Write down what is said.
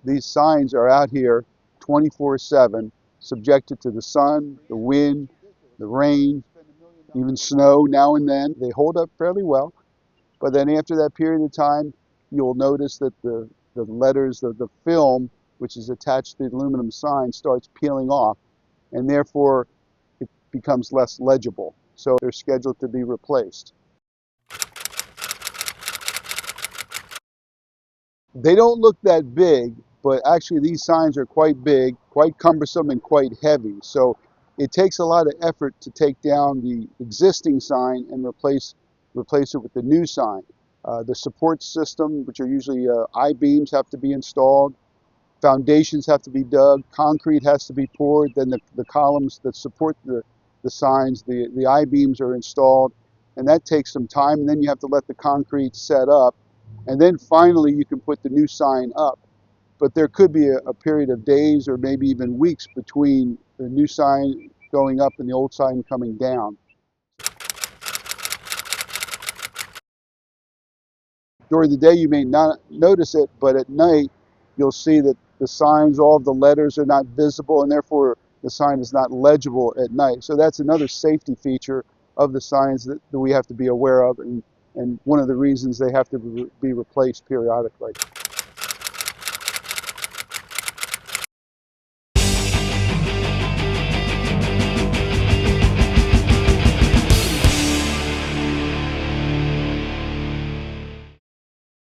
these signs are out here 24/7, subjected to the sun, the wind, the rain, even snow now and then. They hold up fairly well, but then after that period of time, you'll notice that the letters, the film, which is attached to the aluminum sign, starts peeling off, and therefore it becomes less legible. So they're scheduled to be replaced. They don't look that big, but actually these signs are quite big, quite cumbersome, and quite heavy. So it takes a lot of effort to take down the existing sign and replace it with the new sign. The support system, which are usually I-beams, have to be installed. Foundations have to be dug. Concrete has to be poured. Then the columns that support the signs, the I-beams are installed. And that takes some time. And then you have to let the concrete set up. And then finally you can put the new sign up. But there could be a period of days or maybe even weeks between the new sign going up and the old sign coming down. During the day you may not notice it, but at night you'll see that the signs, all of the letters are not visible, and therefore the sign is not legible at night. So that's another safety feature of the signs that we have to be aware of, and one of the reasons they have to be replaced periodically.